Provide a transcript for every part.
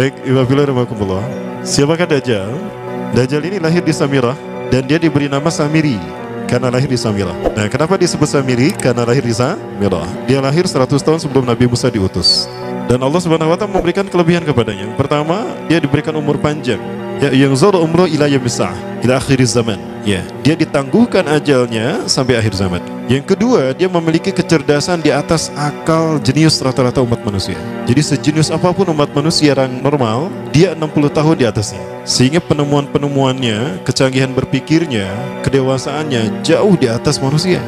Baik, Iwabillah rahmatullah. Siapakah Dajjal? Dajjal ini lahir di Samirah dan dia diberi nama Samiri karena lahir di Samirah. Nah, kenapa disebut Samiri? Karena lahir di Samirah. Dia lahir 100 tahun sebelum Nabi Musa diutus. Dan Allah Subhanahu wa taala memberikan kelebihan kepadanya. Pertama, dia diberikan umur panjang. Ya, yang zara umru ila yamisah, ila akhiriz zaman. Ya, dia ditangguhkan ajalnya sampai akhir zaman. Yang kedua, dia memiliki kecerdasan di atas akal jenius rata-rata umat manusia. Jadi sejenius apapun umat manusia yang normal, dia 60 tahun di atasnya. Sehingga penemuan-penemuannya, kecanggihan berpikirnya, kedewasaannya jauh di atas manusia.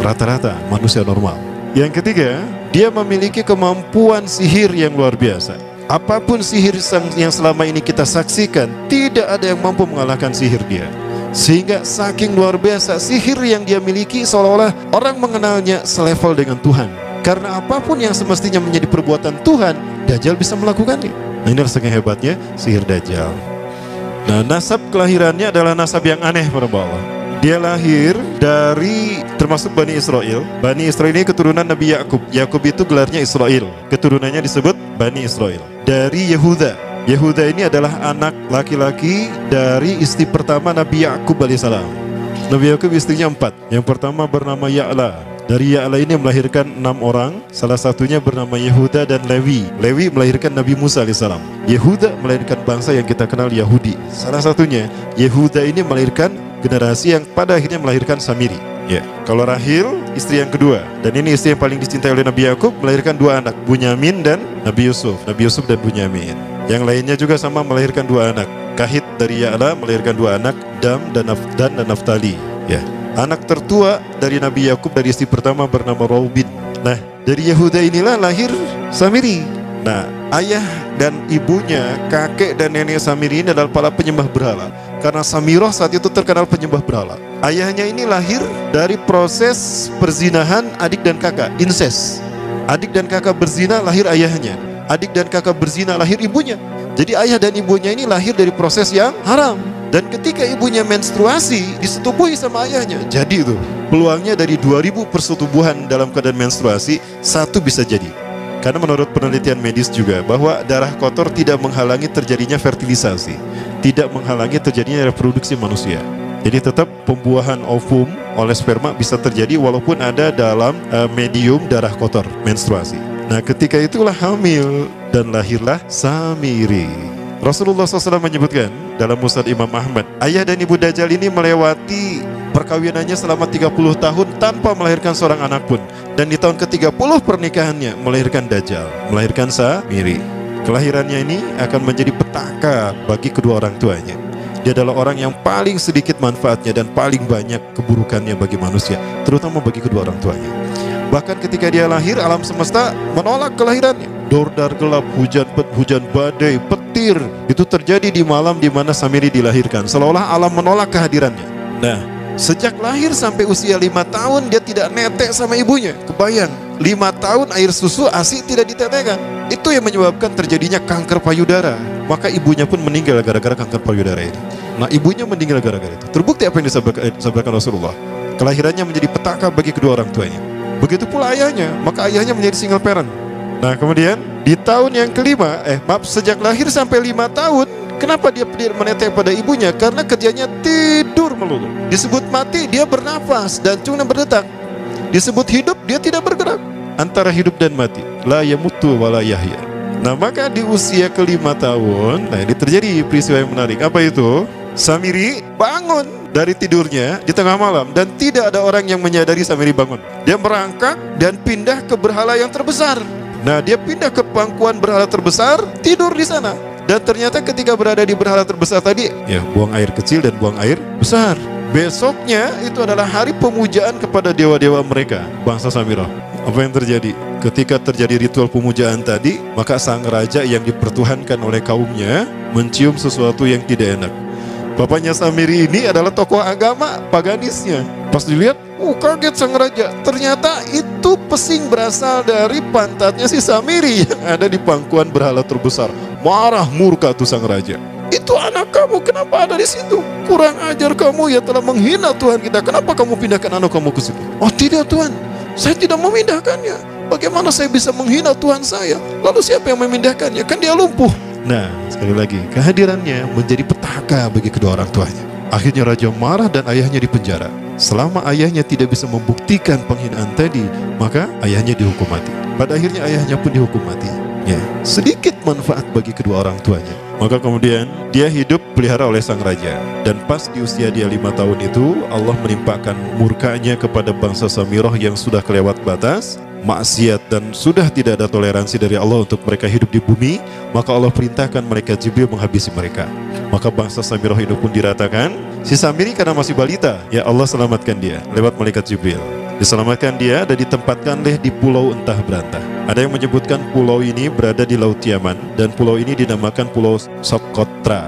Rata-rata manusia normal. Yang ketiga, dia memiliki kemampuan sihir yang luar biasa. Apapun sihir yang selama ini kita saksikan, tidak ada yang mampu mengalahkan sihir dia. Sehingga saking luar biasa sihir yang dia miliki, seolah-olah orang mengenalnya selevel dengan Tuhan. Karena apapun yang semestinya menjadi perbuatan Tuhan, Dajjal bisa melakukannya. Nah, ini saking hebatnya sihir Dajjal. Nah, nasab kelahirannya adalah nasab yang aneh para Allah. Dia lahir dari termasuk Bani Israel. Bani Israel ini keturunan Nabi Yakub. Yakub itu gelarnya Israel. Keturunannya disebut Bani Israel. Dari Yehuda. Yehuda ini adalah anak laki-laki dari istri pertama Nabi Yakub alaihissalam. Nabi Yakub istrinya 4. Yang pertama bernama Ya'la. Dari Ya'la ini melahirkan 6 orang. Salah satunya bernama Yehuda dan Lewi. Lewi melahirkan Nabi Musa alaihissalam. Yehuda melahirkan bangsa yang kita kenal Yahudi. Salah satunya Yehuda ini melahirkan generasi yang pada akhirnya melahirkan Samiri. Ya, kalau Rahil istri yang kedua, dan ini istri yang paling dicintai oleh Nabi Yakub, melahirkan 2 anak, Bunyamin dan Nabi Yusuf. Nabi Yusuf dan Bunyamin. Yang lainnya juga sama melahirkan 2 anak. Kahit dari Ya'la melahirkan 2 anak, Dam dan Naftali. Ya, anak tertua dari Nabi Yakub dari istri pertama bernama Raubin. Nah, dari Yehuda inilah lahir Samiri. Nah, ayah dan ibunya, kakek dan nenek Samiri ini adalah para penyembah berhala. Karena Samirah saat itu terkenal penyembah berhala. Ayahnya ini lahir dari proses perzinahan adik dan kakak, incest. Adik dan kakak berzina, lahir ayahnya. Adik dan kakak berzina, lahir ibunya. Jadi ayah dan ibunya ini lahir dari proses yang haram. Dan ketika ibunya menstruasi, disetubuhi sama ayahnya. Jadi itu peluangnya dari 2000 persetubuhan dalam keadaan menstruasi, 1 bisa jadi. Karena menurut penelitian medis juga bahwa darah kotor tidak menghalangi terjadinya fertilisasi, tidak menghalangi terjadinya reproduksi manusia. Jadi tetap pembuahan ovum oleh sperma bisa terjadi walaupun ada dalam medium darah kotor, menstruasi. Nah, ketika itulah hamil dan lahirlah Samiri. Rasulullah SAW menyebutkan dalam Musnad Imam Ahmad, ayah dan ibu Dajjal ini melewati perkawinannya selama 30 tahun tanpa melahirkan seorang anak pun. Dan di tahun ke-30 pernikahannya melahirkan Dajjal, melahirkan Samiri. Kelahirannya ini akan menjadi petaka bagi kedua orang tuanya. Dia adalah orang yang paling sedikit manfaatnya dan paling banyak keburukannya bagi manusia, terutama bagi kedua orang tuanya. Bahkan ketika dia lahir, alam semesta menolak kelahirannya. Dordar gelap, hujan badai, petir, itu terjadi di malam di mana Samiri dilahirkan. Seolah-olah alam menolak kehadirannya. Nah, sejak lahir sampai usia 5 tahun dia tidak netek sama ibunya. Kebayang, 5 tahun air susu ASI tidak ditetekkan. Itu yang menyebabkan terjadinya kanker payudara. Maka ibunya pun meninggal gara-gara kanker payudara itu. Nah, ibunya meninggal gara-gara itu. Terbukti apa yang disampaikan Rasulullah. Kelahirannya menjadi petaka bagi kedua orang tuanya. Begitu pula ayahnya, maka ayahnya menjadi single parent. Nah, kemudian di tahun yang kelima, sejak lahir sampai 5 tahun, kenapa dia menetek pada ibunya? Karena kerjanya tidur melulu. Disebut mati, dia bernafas dan cuma berdetak. Disebut hidup, dia tidak bergerak. Antara hidup dan mati, la yamutu wa la yahya. Nah, maka di usia ke-5 tahun, nah ini terjadi peristiwa yang menarik. Apa itu? Samiri bangun dari tidurnya di tengah malam dan tidak ada orang yang menyadari Samiri bangun. Dia merangkak dan pindah ke berhala yang terbesar. Nah, dia pindah ke pangkuan berhala terbesar, tidur di sana. Dan ternyata ketika berada di berhala terbesar tadi, ya buang air kecil dan buang air besar. Besoknya itu adalah hari pemujaan kepada dewa-dewa mereka, bangsa Samirah. Apa yang terjadi? Ketika terjadi ritual pemujaan tadi, maka sang raja yang dipertuhankan oleh kaumnya mencium sesuatu yang tidak enak. Bapaknya Samiri ini adalah tokoh agama paganisnya. Pas dilihat, kaget sang raja. Ternyata itu pesing berasal dari pantatnya si Samiri yang ada di pangkuan berhala terbesar. Marah murka tuh sang raja. Itu anak kamu, kenapa ada di situ? Kurang ajar kamu, ya telah menghina Tuhan kita. Kenapa kamu pindahkan anak kamu ke situ? Oh tidak Tuhan, saya tidak memindahkannya. Bagaimana saya bisa menghina Tuhan saya? Lalu siapa yang memindahkannya? Kan dia lumpuh. Nah, sekali lagi, kehadirannya menjadi petaka bagi kedua orang tuanya. Akhirnya raja marah dan ayahnya dipenjara. Selama ayahnya tidak bisa membuktikan penghinaan tadi, maka ayahnya dihukum mati. Pada akhirnya ayahnya pun dihukum mati. Ya, sedikit manfaat bagi kedua orang tuanya. Maka kemudian dia hidup pelihara oleh sang raja. Dan pas di usia dia 5 tahun itu, Allah menimpakan murkanya kepada bangsa Samirah yang sudah kelewat batas, maksiat, dan sudah tidak ada toleransi dari Allah untuk mereka hidup di bumi. Maka Allah perintahkan malaikat Jibril menghabisi mereka. Maka bangsa Samirah itu pun diratakan. Si Samiri karena masih balita, ya Allah selamatkan dia lewat malaikat Jibril. Diselamatkan dia dan ditempatkan di pulau entah berantah. Ada yang menyebutkan pulau ini berada di Laut Yaman, dan pulau ini dinamakan Pulau Socotra.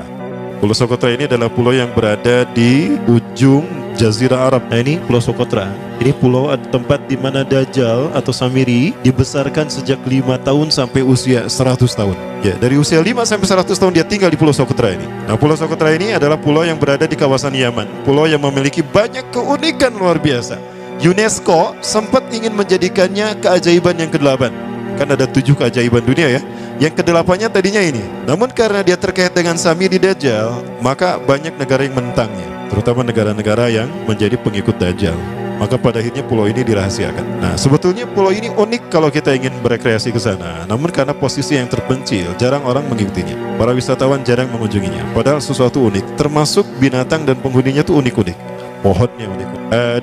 Pulau Socotra ini adalah pulau yang berada di ujung Jazirah Arab. Nah, ini Pulau Socotra. Ini pulau tempat di mana Dajjal atau Samiri dibesarkan sejak 5 tahun sampai usia 100 tahun. Ya, dari usia 5 sampai 100 tahun dia tinggal di Pulau Socotra ini. Nah, Pulau Socotra ini adalah pulau yang berada di kawasan Yaman. Pulau yang memiliki banyak keunikan luar biasa. UNESCO sempat ingin menjadikannya keajaiban yang ke-8. Kan ada 7 keajaiban dunia ya. Yang ke-8-nya tadinya ini. Namun karena dia terkait dengan Samiri Dajjal, maka banyak negara yang menentangnya, terutama negara-negara yang menjadi pengikut Dajjal. Maka pada akhirnya pulau ini dirahasiakan. Nah, sebetulnya pulau ini unik kalau kita ingin berekreasi ke sana. Namun karena posisi yang terpencil, jarang orang mengikutinya. Para wisatawan jarang mengunjunginya. Padahal sesuatu unik, termasuk binatang dan penghuninya tuh unik-unik. Pohonnya unik.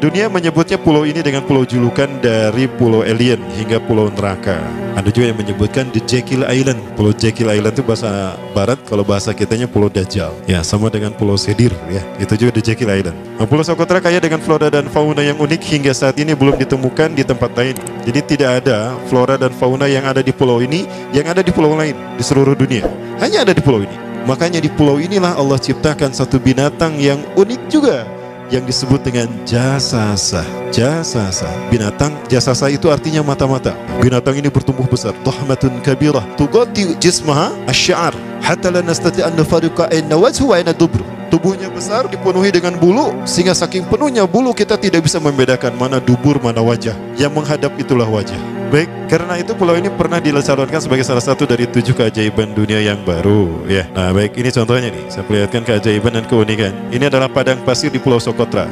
Dunia menyebutnya pulau ini dengan pulau julukan dari pulau alien hingga pulau neraka. Ada juga yang menyebutkan The Jekyll Island. Pulau Jekyll Island itu bahasa barat, kalau bahasa kitanya pulau Dajjal. Ya, sama dengan pulau Sedir ya. Itu juga The Jekyll Island. Nah, Pulau Socotra kaya dengan flora dan fauna yang unik hingga saat ini belum ditemukan di tempat lain. Jadi tidak ada flora dan fauna yang ada di pulau ini yang ada di pulau lain di seluruh dunia. Hanya ada di pulau ini. Makanya di pulau inilah Allah ciptakan satu binatang yang unik juga, yang disebut dengan jasasa. Jasasa, binatang jasasa itu artinya mata-mata. Binatang ini bertumbuh besar, dhahmatun kabirah, tughati jismaha asy-sya'r hatta la nastati an nafariqa aina wajhu wa aina dubru. Tubuhnya besar, dipenuhi dengan bulu, sehingga saking penuhnya bulu kita tidak bisa membedakan mana dubur, mana wajah. Yang menghadap itulah wajah. Baik, karena itu pulau ini pernah dilesarkan sebagai salah satu dari 7 keajaiban dunia yang baru ya. Nah, baik, ini contohnya nih. Saya perlihatkan keajaiban dan keunikan. Ini adalah padang pasir di Pulau Socotra.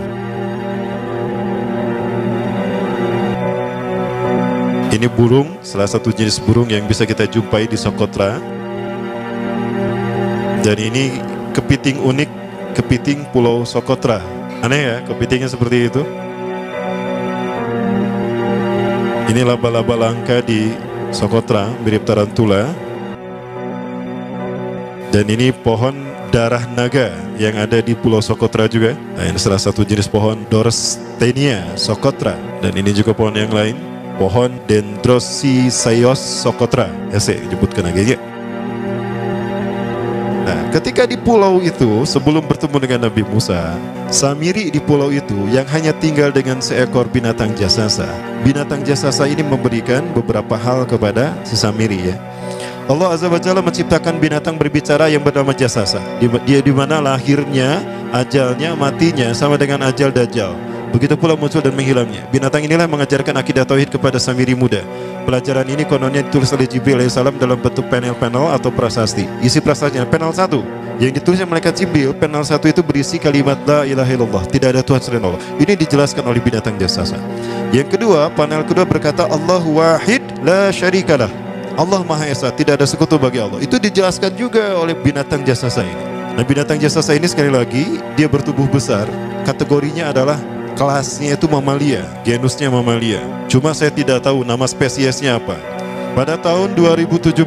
Ini burung, salah satu jenis burung yang bisa kita jumpai di Socotra. Dan ini kepiting unik, kepiting Pulau Socotra. Aneh ya, kepitingnya seperti itu. Ini laba-laba langka di Socotra, mirip tarantula. Dan ini pohon darah naga yang ada di Pulau Socotra juga. Nah, ini salah satu jenis pohon Dorstenia Socotra. Dan ini juga pohon yang lain, pohon Dendrocysaios Socotra. Ya, saya menyebutkan agaknya. Nah, ketika di pulau itu, sebelum bertemu dengan Nabi Musa, Samiri di pulau itu yang hanya tinggal dengan seekor binatang jasasa. Binatang jasasa ini memberikan beberapa hal kepada si Samiri ya. Allah Azza wa Jalla menciptakan binatang berbicara yang bernama jasasa. Dia di mana lahirnya, ajalnya, matinya sama dengan ajal Dajjal. Begitu pula muncul dan menghilangnya. Binatang inilah mengajarkan akidah tauhid kepada Samiri muda. Pelajaran ini kononnya ditulis oleh Jibril alaihissalam dalam bentuk panel-panel atau prasasti. Isi prasastinya panel 1 yang ditulis oleh malaikat Jibril. Panel 1 itu berisi kalimat la ilaha illallah, tidak ada Tuhan selain Allah. Ini dijelaskan oleh binatang jasasa. Yang kedua, panel kedua berkata Allahu wahid la syarikalah. Allah Maha Esa, tidak ada sekutu bagi Allah. Itu dijelaskan juga oleh binatang jasasa ini. Nah, binatang jasasa ini sekali lagi dia bertubuh besar. Kategorinya adalah kelasnya itu mamalia, genusnya mamalia. Cuma saya tidak tahu nama spesiesnya apa. Pada tahun 2017,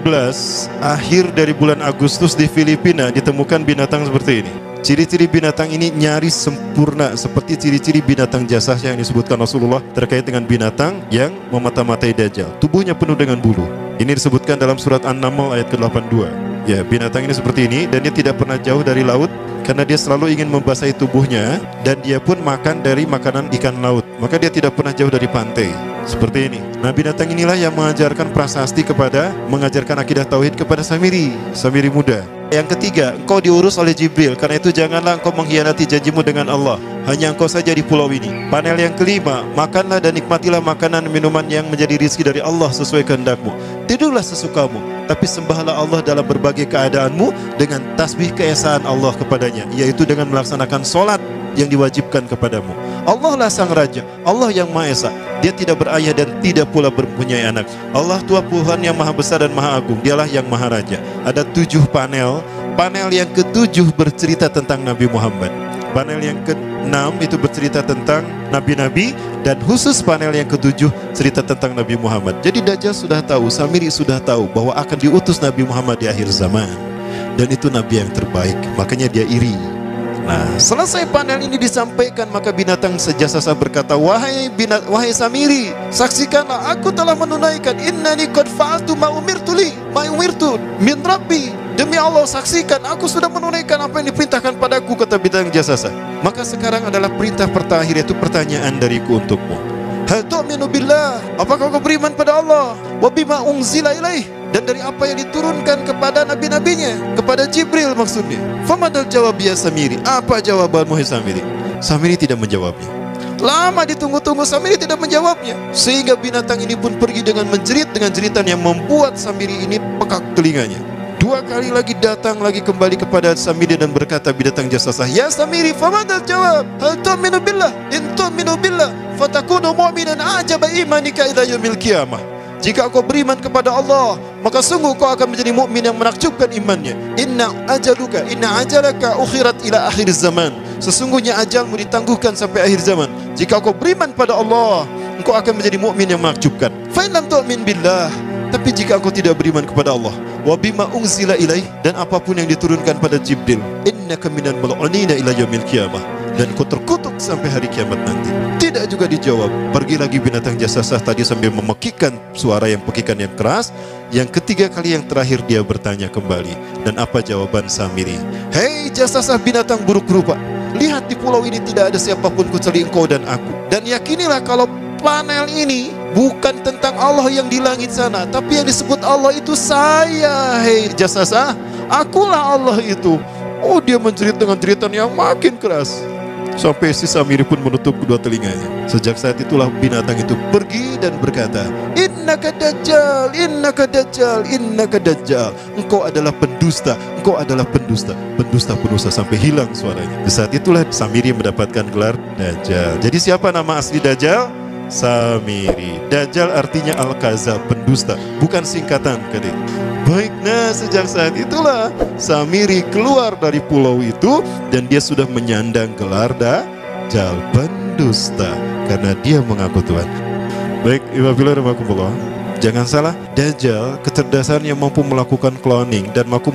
akhir dari bulan Agustus di Filipina ditemukan binatang seperti ini. Ciri-ciri binatang ini nyaris sempurna seperti ciri-ciri binatang jasasa yang disebutkan Rasulullah terkait dengan binatang yang memata-matai Dajjal. Tubuhnya penuh dengan bulu. Ini disebutkan dalam surat An-Naml ayat ke-82. Ya, binatang ini seperti ini dan dia tidak pernah jauh dari laut karena dia selalu ingin membasahi tubuhnya dan dia pun makan dari makanan ikan laut. Maka dia tidak pernah jauh dari pantai. Seperti ini. Nah, binatang inilah yang mengajarkan prasasti mengajarkan akidah tauhid kepada Samiri muda. Yang ketiga, engkau diurus oleh Jibril. Karena itu janganlah engkau mengkhianati janjimu dengan Allah. Hanya engkau saja di pulau ini. Panel yang kelima, makanlah dan nikmatilah makanan dan minuman yang menjadi rizki dari Allah sesuai kehendakmu. Tidurlah sesukamu, tapi sembahlah Allah dalam berbagai keadaanmu dengan tasbih keesaan Allah kepadanya, yaitu dengan melaksanakan solat yang diwajibkan kepadamu. Allah lah sang raja, Allah yang Maha Esa. Dia tidak berayah dan tidak pula mempunyai anak. Allah Tuhan Tuhan yang maha besar dan maha agung. Dialah yang maha raja. Ada 7 panel. Panel yang ke-7 bercerita tentang Nabi Muhammad. Panel yang ke-6 itu bercerita tentang nabi-nabi, dan khusus panel yang ke-7 cerita tentang Nabi Muhammad. Jadi Dajjal sudah tahu, Samiri sudah tahu bahwa akan diutus Nabi Muhammad di akhir zaman. Dan itu Nabi yang terbaik, makanya dia iri. Nah, selesai panel ini disampaikan, maka binatang sejasasa berkata, wahai Samiri, saksikanlah aku telah menunaikan, innani qad fa'altu ma umirtu min rabbi. Demi Allah, saksikan aku sudah menunaikan apa yang diperintahkan padaku, kata binatang jasasa. Maka sekarang adalah perintah terakhir, yaitu pertanyaan dariku untukmu. Hal tu'minu billah, apakah kau beriman pada Allah? Wa bima unzila ilaih, dan dari apa yang diturunkan kepada nabi-nabinya, kepada Jibril maksudnya. Famadal jawab ya Samiri, apa jawabanmu hai Samiri? Samiri tidak menjawabnya. Lama ditunggu-tunggu, Samiri tidak menjawabnya, sehingga binatang ini pun pergi dengan menjerit, dengan jeritan yang membuat Samiri ini pekak telinganya. 2 kali lagi datang lagi kembali kepada Samiri dan berkata binatang jasasa, ya Samiri, famadal jawab, hal tu'minu billah, in tu'minu billah fatakunu mu'minan ajaba imanika ila yaumil qiyamah. Jika kau beriman kepada Allah, maka sungguh kau akan menjadi mukmin yang menakjubkan imannya. Inna ajalaka ukhirat ila akhir zaman. Sesungguhnya ajalmu ditangguhkan sampai akhir zaman. Jika kau beriman pada Allah, engkau akan menjadi mukmin yang menakjubkan. Fa in lam tu'min billah, tapi jika engkau tidak beriman kepada Allah, wa bima unzila ilaih, dan apapun yang diturunkan pada Jibril, innaka minal mal'unina ila yaumil qiyamah, dan kau terkutuk sampai hari kiamat nanti. Tidak juga dijawab. Pergi lagi binatang jasasa tadi sambil memekikkan suara yang pekikan yang keras. Yang ketiga kali, yang terakhir, dia bertanya kembali. Dan apa jawaban Samiri? Hei jasasa binatang buruk rupa, lihat di pulau ini tidak ada siapapun kecuali engkau dan aku. Dan yakinilah kalau panel ini bukan tentang Allah yang di langit sana, tapi yang disebut Allah itu saya. Hei jasasa, akulah Allah itu. Oh, dia menjerit dengan jeritan yang makin keras, sampai si Samiri pun menutup kedua telinganya. Sejak saat itulah binatang itu pergi dan berkata, innaka dajjal, innaka dajjal, innaka dajjal. Engkau adalah pendusta, engkau adalah pendusta, pendusta, sampai hilang suaranya. Di saat itulah Samiri mendapatkan gelar Dajjal. Jadi siapa nama asli Dajjal? Samiri. Dajjal artinya Al-Kazab, pendusta, bukan singkatan kadek. Baik, nah sejak saat itulah Samiri keluar dari pulau itu, dan dia sudah menyandang gelar Dajjal, pendusta, karena dia mengaku Tuhan. Baik, Ibabillah, jangan salah, Dajjal kecerdasannya mampu melakukan cloning dan mampu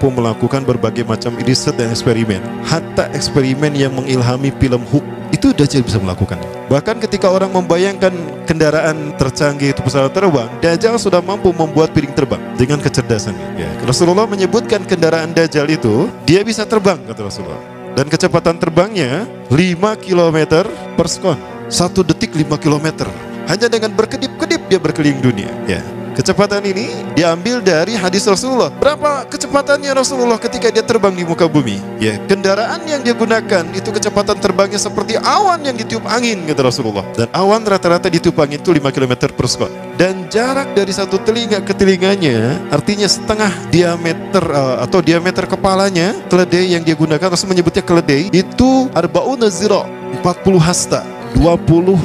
melakukan berbagai macam riset dan eksperimen. Hatta eksperimen yang mengilhami film Hook itu Dajjal bisa melakukan. Bahkan ketika orang membayangkan kendaraan tercanggih itu pesawat terbang, Dajjal sudah mampu membuat piring terbang dengan kecerdasannya. Ya, Rasulullah menyebutkan kendaraan Dajjal itu dia bisa terbang, kata Rasulullah. Dan kecepatan terbangnya 5 km per sekon. 1 detik 5 km. Hanya dengan berkedip-kedip dia berkeliling dunia. Ya. Kecepatan ini diambil dari hadis Rasulullah. Berapa kecepatannya Rasulullah ketika dia terbang di muka bumi? Ya, kendaraan yang dia gunakan itu kecepatan terbangnya seperti awan yang ditiup angin, kata Rasulullah. Dan awan rata-rata ditiup angin itu 5 km per sekon. Dan jarak dari satu telinga ke telinganya, artinya setengah diameter atau diameter kepalanya, keledai yang dia gunakan, Rasul menyebutnya keledai, itu arba'una zira, 40 hasta, 27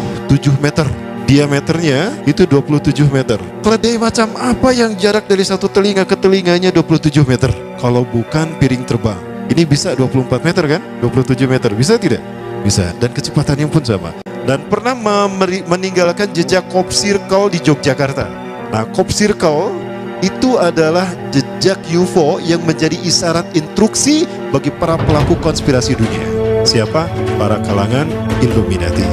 meter. Diameternya itu 27 meter. Keledai macam apa yang jarak dari satu telinga ke telinganya 27 meter? Kalau bukan piring terbang. Ini bisa 24 meter kan? 27 meter. Bisa tidak? Bisa. Dan kecepatannya pun sama. Dan pernah meninggalkan jejak Cop Circle di Yogyakarta. Nah, Cop Circle itu adalah jejak UFO yang menjadi isyarat instruksi bagi para pelaku konspirasi dunia. Siapa? Para kalangan Illuminati.